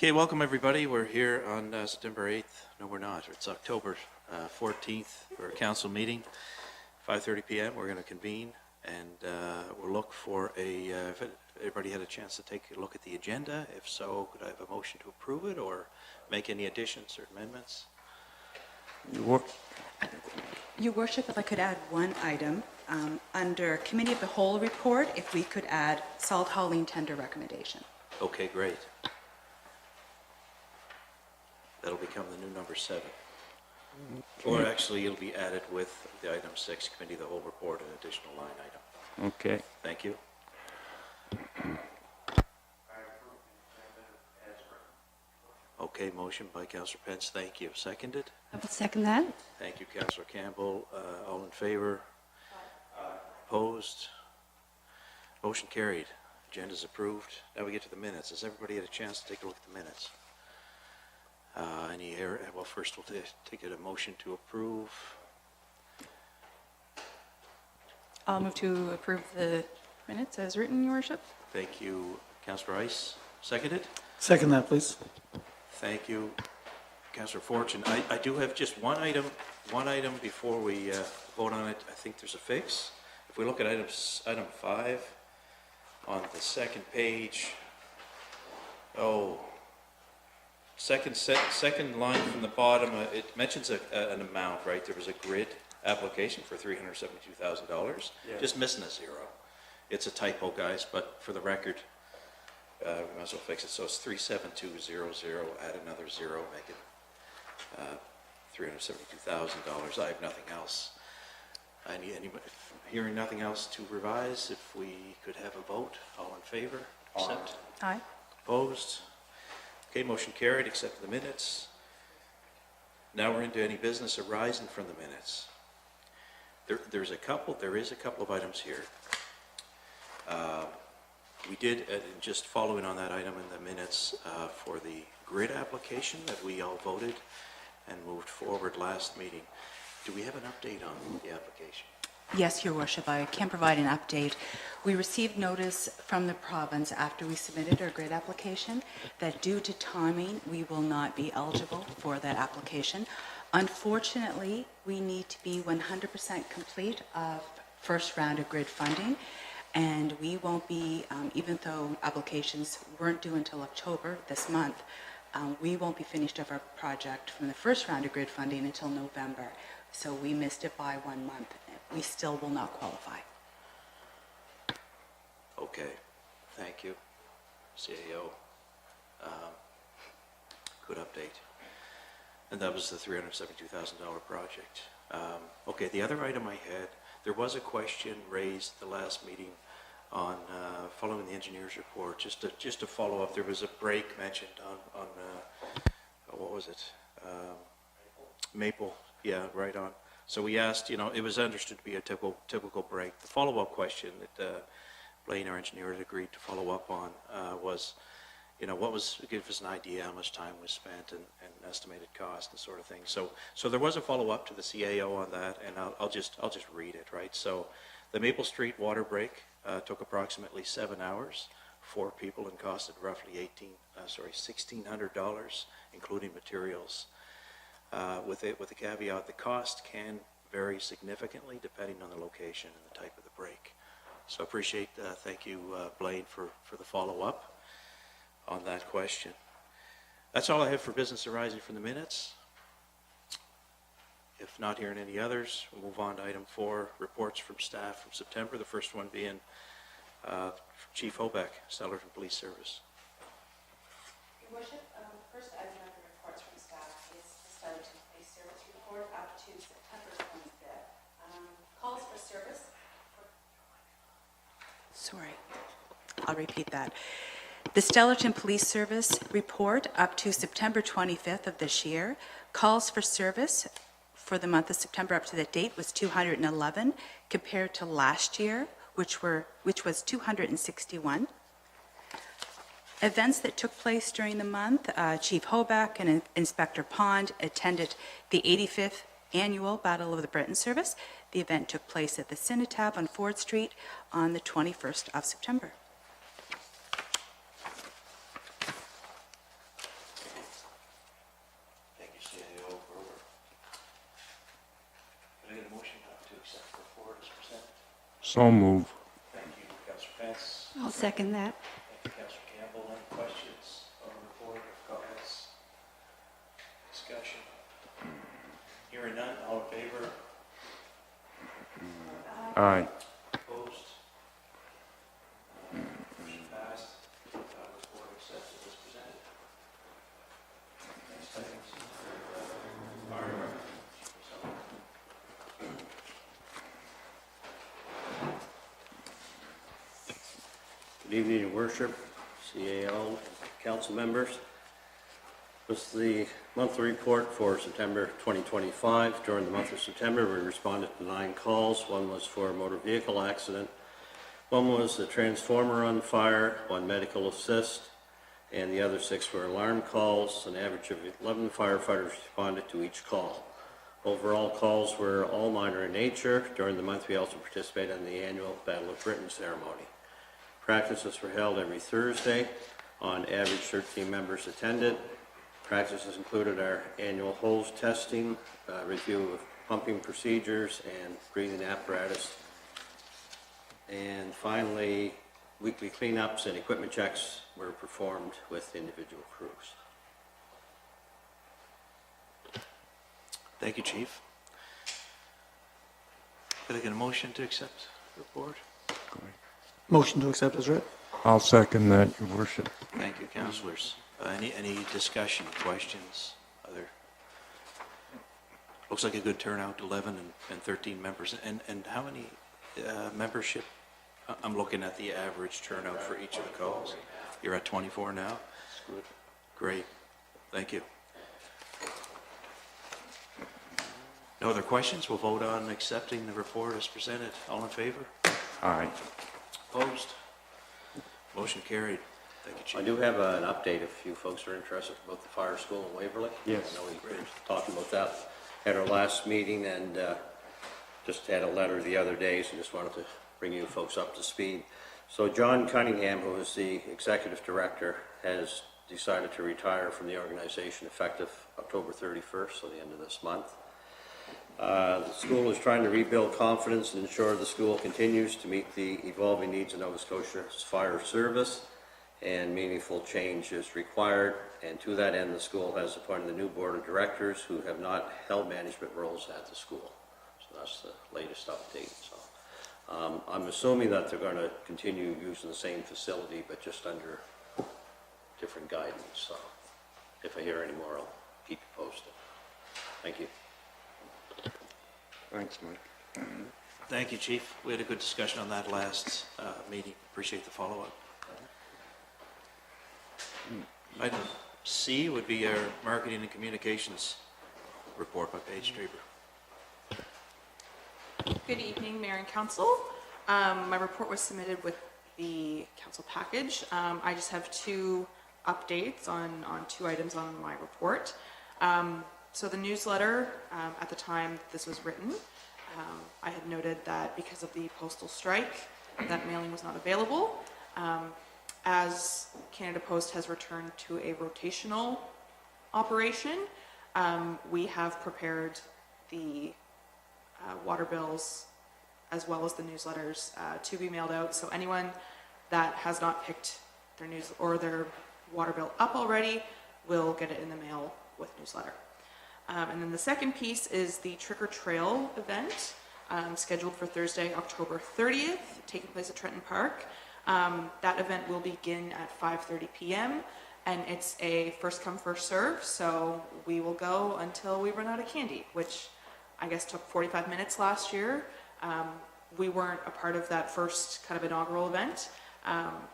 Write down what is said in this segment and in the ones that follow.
Okay, welcome everybody. We're here on September 8th. No, we're not. It's October 14th for a council meeting. 5:30 p.m. We're going to convene and we'll look for if everybody had a chance to take a look at the agenda. If so, could I have a motion to approve it or make any additions or amendments? Your Worship, if I could add one item, under Committee of the Whole report, if we could add salt hauling tender recommendation. Okay, great. That'll become the new number 7. Okay. Or actually, it'll be added with the item 6, Committee of the Whole report, an additional line item. Okay. Thank you. Okay, motion by Councillor Pence. Thank you. Seconded? I will second that. Thank you, Councillor Campbell. All in favor? Opposed? Motion carried. Agenda's approved. Now we get to the minutes. Has everybody had a chance to take a look at the minutes? Any error? Well, first we'll take a motion to approve. I'll move to approve the minutes as written, Your Worship. Thank you, Councillor Ice. Seconded? Second that, please. Thank you, Councillor Fortune. I do have just one item before we vote on it. I think there's a fix. If we look at item 5 on the second page, second line from the bottom, it mentions an amount, right? There was a grid application for $372,000. Yeah. Just missing a 0. It's a typo, guys, but for the record, we might as well fix it. So it's 37200, add another 0, make it $372,000. I have nothing else. Anybody hearing nothing else to revise? If we could have a vote, all in favor? Accept. Aye. Opposed? Okay, motion carried, accept the minutes. Now we're into any business arising from the minutes. There is a couple of items here. We did, just following on that item in the minutes for the grid application that we all voted and moved forward last meeting. Do we have an update on the application? Yes, Your Worship, I can provide an update. We received notice from the province after we submitted our grid application that due to timing, we will not be eligible for that application. Unfortunately, we need to be 100% complete of first round of grid funding, and we won't be, even though applications weren't due until October this month, we won't be finished of our project from the first round of grid funding until November. So we missed it by 1 month. We still will not qualify. Okay, thank you, CAO. Good update. And that was the $372,000 project. Okay, the other item I had, there was a question raised at the last meeting on following the engineer's report. Just to follow up, there was a break mentioned on what was it? Maple. Yeah, right on. So we asked, it was understood to be a typical break. The follow-up question that Blaine, our engineer, had agreed to follow up on was, give us an idea how much time was spent and estimated cost and sort of thing. So there was a follow-up to the CAO on that, and I'll just read it, right? So the Maple Street water break took approximately 7 hours, 4 people, and costed roughly $1,600, including materials. With the caveat, the cost can vary significantly depending on the location and the type of the break. So I appreciate, thank you, Blaine, for the follow-up on that question. That's all I have for business arising from the minutes. If not hearing any others, we'll move on to item 4, reports from staff from September. The first one being Chief Hobeck, Stellarton Police Service. Your Worship, first item under reports from staff is the Stellarton Police Service report up to September 25th. Calls for service. Sorry, I'll repeat that. The Stellarton Police Service report up to September 25th of this year. Calls for service for the month of September up to that date was 211 compared to last year, which was 261. Events that took place during the month, Chief Hobeck and Inspector Pond attended the 85th Annual Battle of the Britain Service. The event took place at the Cinetab on Ford Street on the 21st of September. So move. Thank you, Councillor Pence. I'll second that. Thank you, Councillor Campbell. Any questions on the report or comments? Discussion? Hearing none, all in favor? Aye. Opposed? Motion passed. Report accepted as presented. Next item is fire department. Good evening, Your Worship, CAO, council members. This is the monthly report for September 2025. During the month of September, we responded to 9 calls. One was for a motor vehicle accident. One was a transformer on fire, 1 medical assist, and the other 6 were alarm calls. An average of 11 firefighters responded to each call. Overall calls were all minor in nature. During the month, we also participated in the annual Battle of Britain ceremony. Practices were held every Thursday. On average, 13 members attended. Practices included our annual hose testing, review of pumping procedures, and breathing apparatus. And finally, weekly cleanups and equipment checks were performed with individual crews. Thank you, Chief. Could I get a motion to accept the report? Motion to accept is read. I'll second that, Your Worship. Thank you, councillors. Any discussion, questions? Other? Looks like a good turnout, 11 and 13 members. And how many membership? I'm looking at the average turnout for each of the calls. You're at 24 now? Good. Great. Thank you. No other questions? We'll vote on accepting the report as presented. All in favor? Aye. Opposed? Motion carried. Thank you, I Chief. do have an update if you folks are interested about the fire school in Waverley. Yes. I know we were talking about that at our last meeting, and just had a letter the other day, so just wanted to bring you folks up to speed. So John Cunningham, who is the executive director, has decided to retire from the organization effective October 31st, so the end of this month. The school is trying to rebuild confidence and ensure the school continues to meet the evolving needs of Nova Scotia's fire service, and meaningful change is required. And to that end, the school has appointed a new board of directors who have not held management roles at the school. So that's the latest update. So I'm assuming that they're going to continue using the same facility, but just under different guidance. So if I hear any more, I'll keep you posted. Thank you. Thanks, Mike. Thank you, Chief. We had a good discussion on that last meeting. Appreciate the follow-up. Item C would be our marketing and communications report by Paige Draper. Good evening, Mayor and Council. My report was submitted with the council package. I just have 2 updates on 2 items on my report. So the newsletter, at the time this was written, I had noted that because of the postal strike, that mailing was not available. As Canada Post has returned to a rotational operation, we have prepared the water bills as well as the newsletters to be mailed out. So anyone that has not picked their news or their water bill up already will get it in the mail with newsletter. And then the second piece is the Trick or Trail event scheduled for Thursday, October 30th, taking place at Trenton Park. That event will begin at 5:30 p.m. and it's a first come first serve, so we will go until we run out of candy, which I guess took 45 minutes last year. We weren't a part of that first kind of inaugural event,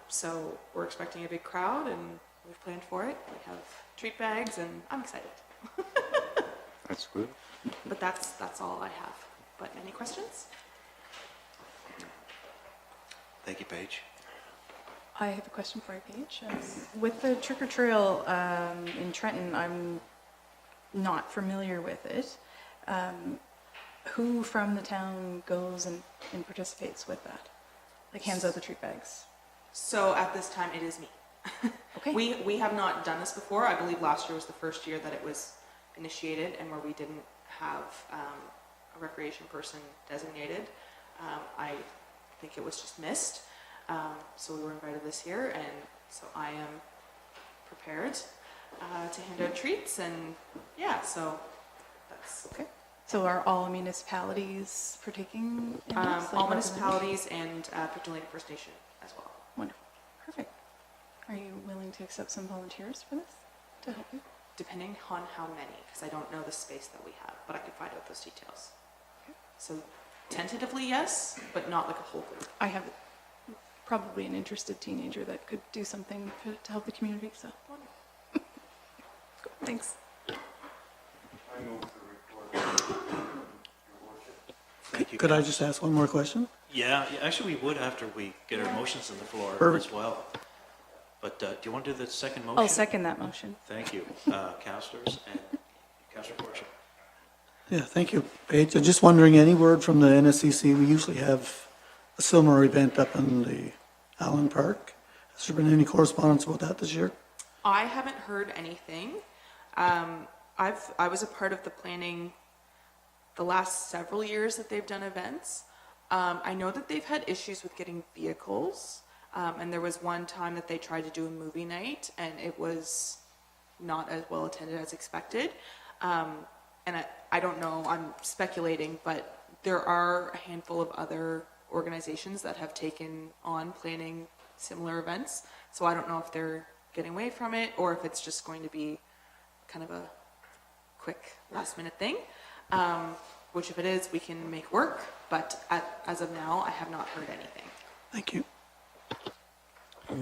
so we're expecting a big crowd and we've planned for it. We have treat bags and I'm excited. That's good. But that's all I have. But any questions? Thank you, Paige. I have a question for you, Paige. With the Trick or Trail in Trenton, I'm not familiar with it. Who from the town goes and participates with that? Like hands out the treat bags? So at this time, it is me. Okay. We have not done this before. I believe last year was the first year that it was initiated and where we didn't have a recreation person designated. I think it was just missed. So we were invited this year, and so I am prepared to hand out treats, and yeah, so that's Okay. So are all municipalities partaking in this? Like all representing? municipalities and Pictou Lake First Nation as well. Wonderful. Perfect. Are you willing to accept some volunteers for this to help you? Depending on how many, because I don't know the space that we have, but I can find out those details. So tentatively, yes, but not like a whole group. I have probably an interested teenager that could do something to help the community, so. Cool. Thanks. Thank you. Could I just ask one more question? Yeah, actually, we would after we get our motions on the floor Perfect. as well. But do you want to do the second motion? I'll second that motion. Thank you, councillors and Councillor Fortune. Yeah, thank you, Paige. I'm just wondering, any word from the NSCC? We usually have a similar event up in the Allen Park. Has there been any correspondence about that this year? I haven't heard anything. I was a part of the planning the last several years that they've done events. I know that they've had issues with getting vehicles, and there was one time that they tried to do a movie night, and it was not as well attended as expected. And I don't know, I'm speculating, but there are a handful of other organizations that have taken on planning similar events. So I don't know if they're getting away from it or if it's just going to be kind of a quick last minute thing. Which if it is, we can make work. But as of now, I have not heard anything. Thank you.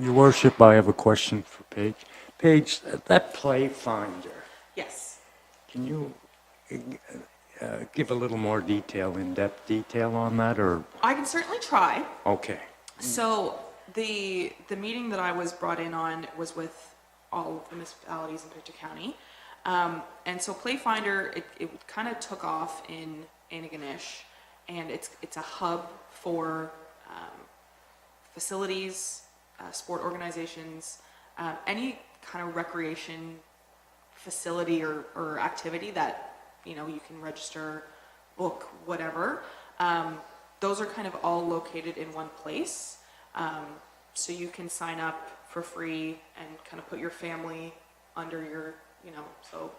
Your worship, I have a question for Paige. Paige, that play finder, Yes. can you give a little more detail, in-depth detail on that, or? I can certainly try. Okay. So the meeting that I was brought in on was with all of the municipalities in Pictou County. And so Playfinder, it kind of took off in Antigonish, and it's a hub for facilities, sport organizations, any kind of recreation facility or activity that, you know, you can register, book, whatever. Those are kind of all located in one place. So you can sign up for free and kind of put your family under your, you know, so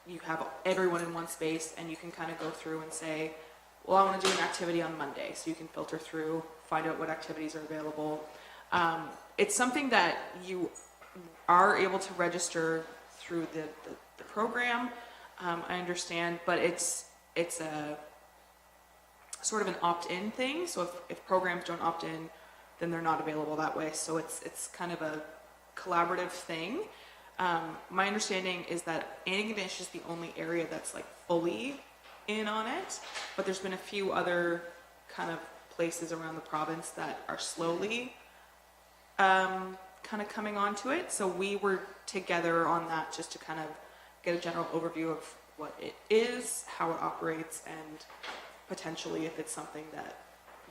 you have everyone in one space, and you can kind of go through and say, well, I want to do an activity on Monday. So you can filter through, find out what activities are available. It's something that you are able to register through the program, I understand, but it's a sort of an opt-in thing. So if programs don't opt in, then they're not available that way. So it's kind of a collaborative thing. My understanding is that Antigonish is the only area that's like fully in on it, but there's been a few other kind of places around the province that are slowly kind of coming onto it. So we were together on that just to kind of get a general overview of what it is, how it operates, and potentially if it's something that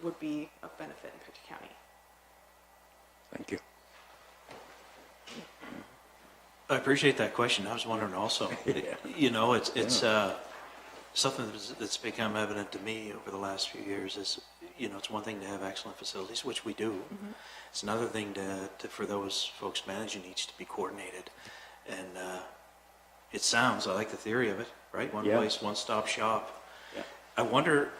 would be of benefit in Pictou County. Thank you. I appreciate that question. I was wondering also, you know, it's something that's become evident to me over the last few years is, you know, it's one thing to have excellent facilities, which we do. Mm-hmm. It's another thing to for those folks managing each to be coordinated. And it sounds, I like the theory of it, right? One place, one-stop shop. Yeah. I wonder,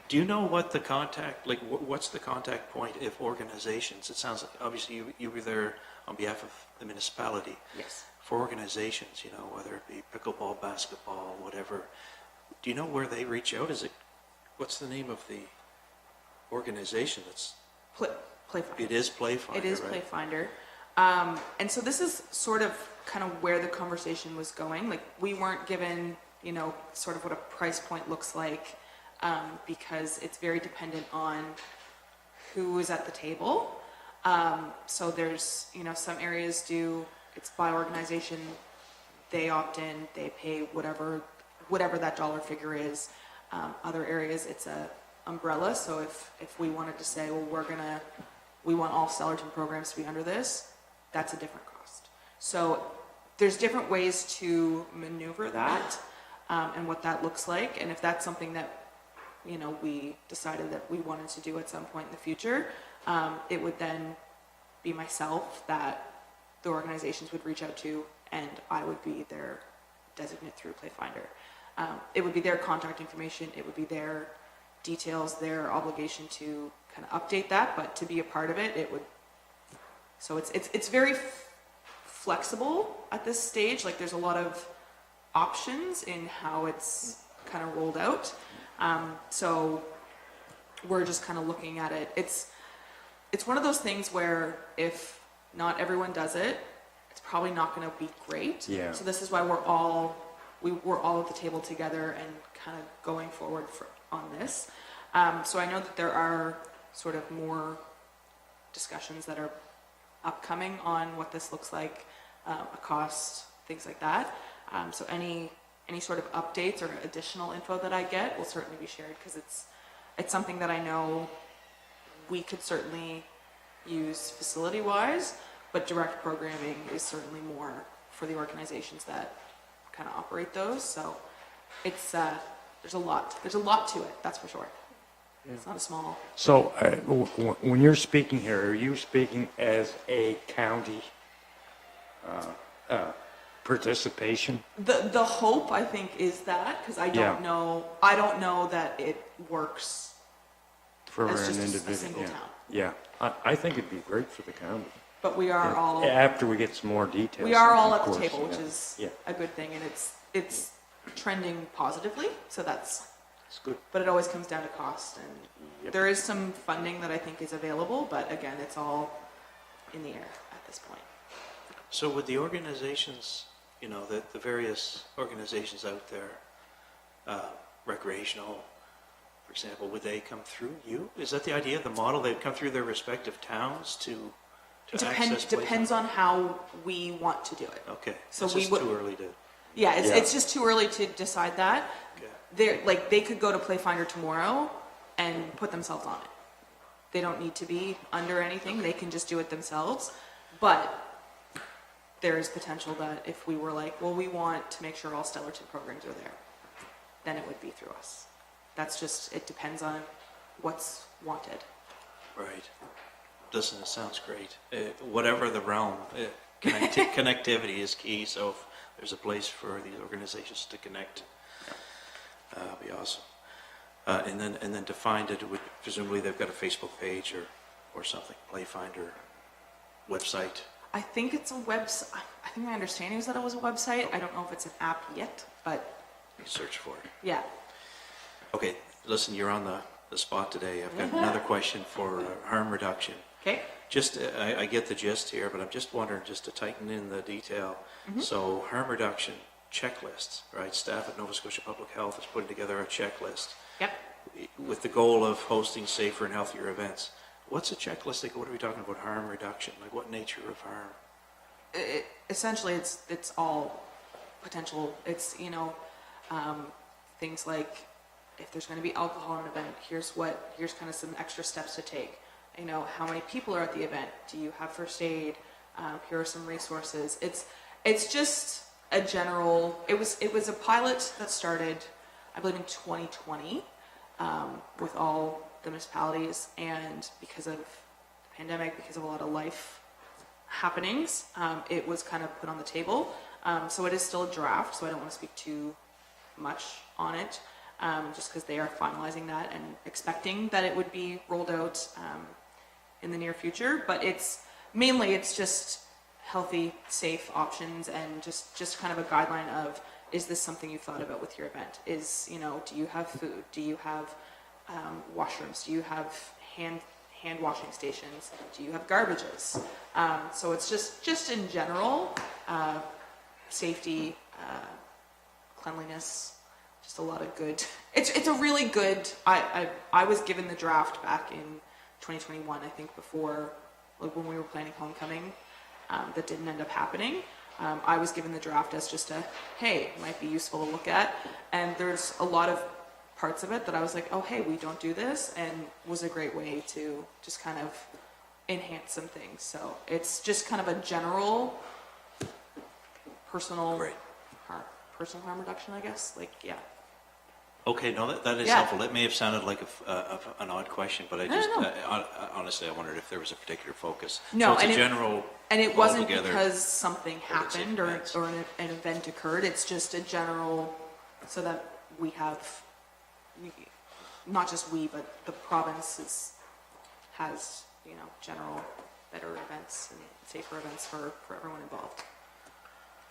do you know what the contact, like what's the contact point if organizations, it sounds like obviously you were there on behalf of the municipality. Yes. For organizations, you know, whether it be pickleball, basketball, whatever, do you know where they reach out? What's the name of the organization that's? Playfinder. It is Playfinder, It is right? Playfinder. And so this is sort of kind of where the conversation was going. Like we weren't given, you know, sort of what a price point looks like because it's very dependent on who is at the table. So there's, you know, some areas it's by organization, they opt in, they pay whatever that dollar figure is. Other areas, it's a umbrella. So if we wanted to say, well, we want all Stellarton programs to be under this, that's a different cost. So there's different ways to maneuver that and what that looks like. And if that's something that you know, we decided that we wanted to do at some point in the future, it would then be myself that the organizations would reach out to, and I would be their designate through Playfinder. It would be their contact information, it would be their details, their obligation to kind of update that, but to be a part of it, it would. So it's very flexible at this stage. Like, there's a lot of options in how it's kind of rolled out. So we're just kind of looking at it. It's one of those things where if not everyone does it, it's probably not going to be great. Yeah. So this is why we're all at the table together and kind of going forward on this. So I know that there are sort of more discussions that are upcoming on what this looks like, a cost, things like that. So any sort of updates or additional info that I get will certainly be shared, because it's something that I know we could certainly use facility-wise, but direct programming is certainly more for the organizations that kind of operate those. So it's there's a lot to it, that's for sure. It's not a small. So when you're speaking here, are you speaking as a county participation? The hope, I think, is that, because I don't know that it works For as an just a individual? single Yeah. town. Yeah, I think it'd be great for the county. But we are all After we get some more details. we are all of at the course, table, which yeah. is Yeah, a good thing, and it's trending positively. So that's. it's good. But it always comes down to cost, and Yep. there is some funding that I think is available, but again, it's all in the air at this point. So would the organizations, you know, the various organizations out there, recreational, for example, would they come through you? Is that the idea, the model? They'd come through their respective towns to access Depends on how we want to do it. Okay, So so we it's would- too early to, Yeah, Yeah. it's just too early to decide that. okay. They could go to Playfinder tomorrow and put themselves on it. They don't need to be under anything. They can just do it themselves. But there is potential that if we were like, well, we want to make sure all Stellarton programs are there, then it would be through us. That's just, it depends on what's wanted. Right. Listen, it sounds great. Whatever the realm, connectivity is key, so if there's a place for these organizations to connect, it'd be awesome. And then to find it, would presumably they've got a Facebook page or something, Playfinder website. I think it's a website. I think my understanding is that it was a website. I don't know if it's an app yet, but You search for it. yeah. Okay, listen, you're on the spot today. I've got another question for harm reduction. Okay. Just, I get the gist here, but I'm just wondering, just to tighten in the detail. So harm reduction checklists, right? Staff at Nova Scotia Public Health is putting together a checklist Yep. with the goal of hosting safer and healthier events. What's a checklist? Like, what are we talking about? Harm reduction? Like, what nature of harm? Essentially, it's all potential. It's, things like if there's going to be alcohol in an event, here's kind of some extra steps to take. How many people are at the event? Do you have first aid? Here are some resources. It's just a general. It was a pilot that started, I believe, in 2020 with all the municipalities, and because of the pandemic, because of a lot of life happenings, it was kind of put on the table. So it is still a draft, so I don't want to speak too much on it, just because they are finalizing that and expecting that it would be rolled out in the near future. But it's just healthy, safe options, and just kind of a guideline of, is this something you thought about with your event? Do you have food? Do you have washrooms? Do you have hand washing stations? Do you have garbages? So it's just in general, safety, cleanliness, just a lot of good. It's a really good. I was given the draft back in 2021, I think, before, like, when we were planning homecoming, that didn't end up happening. I was given the draft as just hey, it might be useful to look at, and there's a lot of parts of it that I was like, oh, hey, we don't do this, and was a great way to just kind of enhance some things. So it's just kind of a general personal Great. harm reduction, I guess. Like, yeah. Okay, no, that is Yeah. helpful. It may have sounded like an odd question, but I just, no. honestly, I wondered if there was a particular focus. No, So it's and a it- general, And it wasn't altogether- because something Let's say happened or, events. or an event occurred, it's just a general, so that we have, not just we, but the province has, general better events and safer events for everyone involved.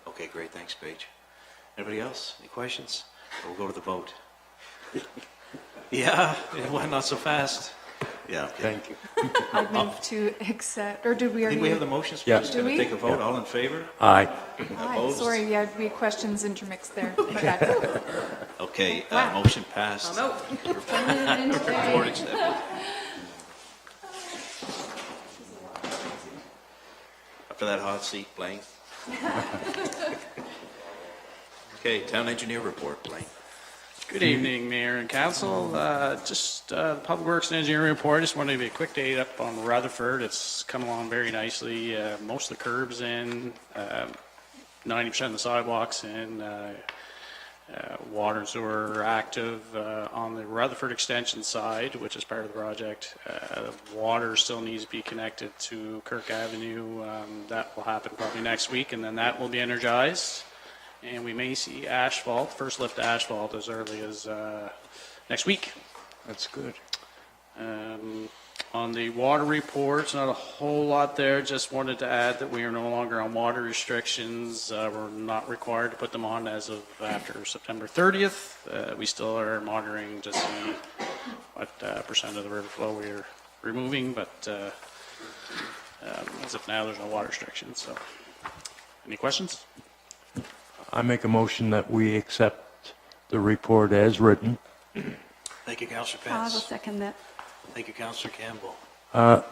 Okay, great, thanks, Paige. Anybody else? Any questions? We'll go to the vote. Yeah, it went not so fast. Yeah, okay. Thank you. I'd move to accept, or did we I think already? we have the motions, Yeah. we're just Do going to we? take a vote. All in favor? Aye. Aye, Opposed? sorry, yeah, we had questions intermixed there. My bad. Okay, Wow. motion passed. No, Report accepted. Up to that hot seat, Blaine. Okay, town engineer report, Blaine. Good evening, Mayor and Council. Just Public Works and Engineering Report. Just wanted to give you a quick date up on Rutherford. It's come along very nicely. Most of the curbs in, 90% of the sidewalks in, water and sewer are active. On the Rutherford extension side, which is part of the project, water still needs to be connected to Kirk Avenue. That will happen probably next week, and then that will be energized. And we may see asphalt, first lift asphalt, as early as next week. That's good. On the water reports, not a whole lot there. Just wanted to add that we are no longer on water restrictions. We're not required to put them on as of after September 30th. We still are monitoring to see what percent of the river flow we are removing, but as of now, there's no water restrictions. So, any questions? I make a motion that we accept the report as written. Thank you, Councillor I will Pence. second that. Thank you, Councillor Campbell.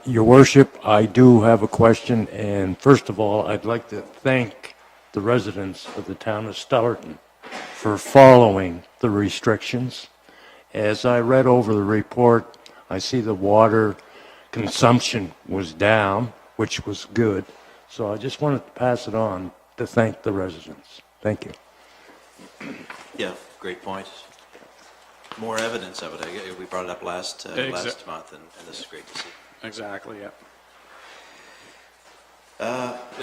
Your Worship, I do have a question, and first of all, I'd like to thank the residents of the town of Stellarton for following the restrictions. As I read over the report, I see the water consumption was down, which was good, so I just wanted to pass it on to thank the residents. Thank you. Yeah, great point. More evidence of it. We brought it up last month, and this is great to see. Exactly, yeah.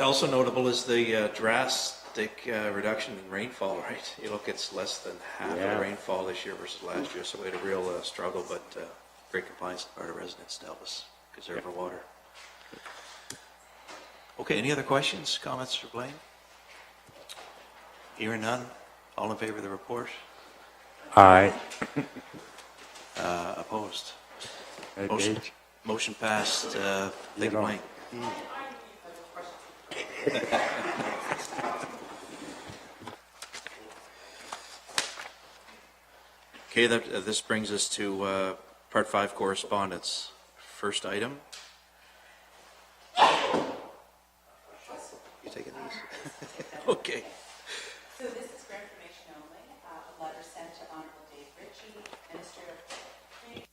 Also notable is the drastic reduction in rainfall, right? You look, it's less than half of Yeah. the rainfall this year versus last year, so we had a real struggle, but great compliance on the part of residents to help us conserve our water. Okay, any other questions, comments for Blaine? Hearing none, all in favor of the report? Aye. Opposed? Hey, Motion, Paige? motion passed. Thank you, know. Blaine. Okay, this brings us to Part 5 correspondence. First item. You taking these? Okay. So this is for information only. A letter sent to Honorable Dave Ritchie, Minister of Communications.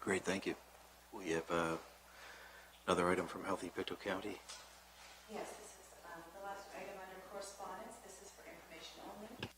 Great, thank you. We have another item from Healthy Pictou County. Yes, this is the last item under correspondence. This is for information only.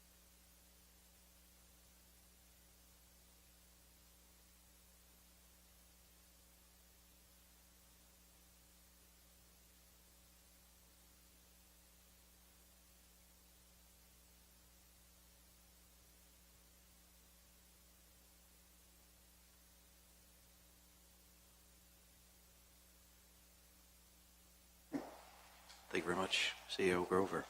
Thank you very much, CEO Grover.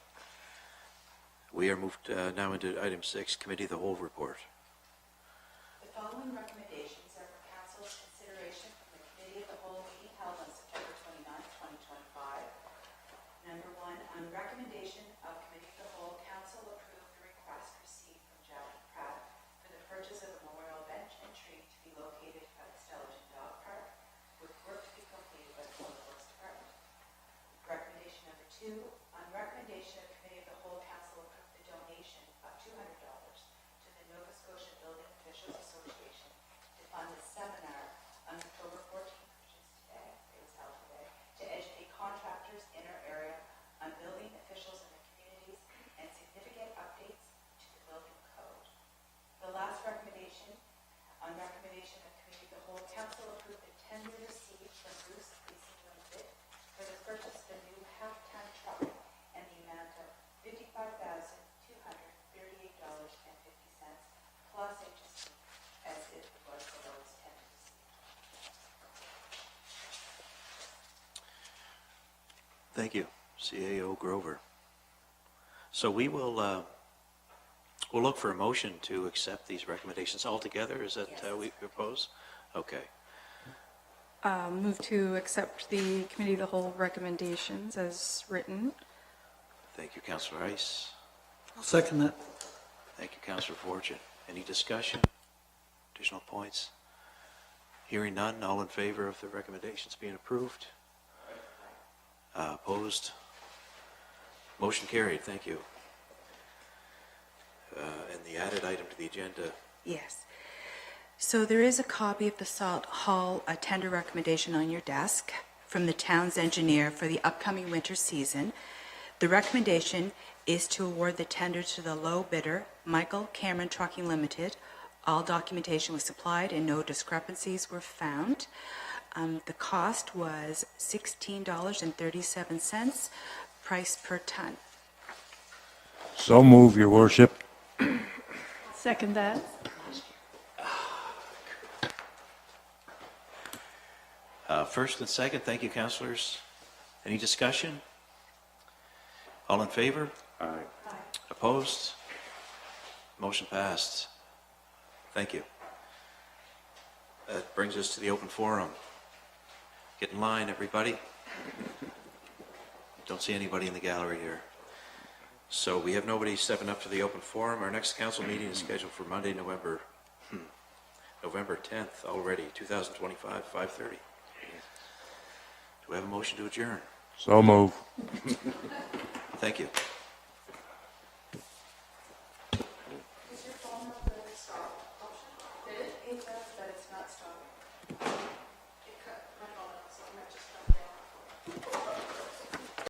We are moved now into item 6, Committee of the Whole report. The following recommendations are for council's consideration from the Committee of the Whole meeting held on September 29, 2025. Number 1, on recommendation of Committee of the Whole, council approved the request received from Jackie Pratt for the purchase of a memorial bench and tree to be located at the Stellarton Dog Park, with work to be completed by the Public Works Department. Recommendation number 2, on recommendation of Committee of the Whole, council approved the donation of $200 to the Nova Scotia Building Officials Association to fund a seminar on October 14th, which is today, it was held today, to educate contractors in our area on building officials in the communities and significant updates to the building code. The last recommendation, on recommendation of Committee of the Whole, council approved the tender received from Bruce Leasing Limited for the purchase of a new half-ton truck and the amount of $55,238.50 plus HST as it was the lowest tender received. Thank you, CAO Grover. So we will we'll look for a motion to accept these recommendations altogether. Is that how we propose? Okay. Move to accept the Committee of the Whole recommendations as written. Thank you, Councillor Rice. I'll second that. Thank you, Councillor Fortune. Any discussion? Additional points? Hearing none, all in favor of the recommendations being approved? Opposed? Motion carried. Thank you. And the added item to the agenda. Yes. So there is a copy of the Salt Hall tender recommendation on your desk from the town's engineer for the upcoming winter season. The recommendation is to award the tender to the low bidder, Michael Cameron Trucking Limited. All documentation was supplied and no discrepancies were found. The cost was $16.37, price per ton. So move, Your Worship. Second that. First and second, thank you, councillors. Any discussion? All in favor? Aye. Opposed? Motion passed. Thank you. That brings us to the open forum. Get in line, everybody. Don't see anybody in the gallery here. So we have nobody stepping up to the open forum. Our next council meeting is scheduled for Monday, November 10th already, 2025, 5:30. Do we have a motion to adjourn? So move. Thank you.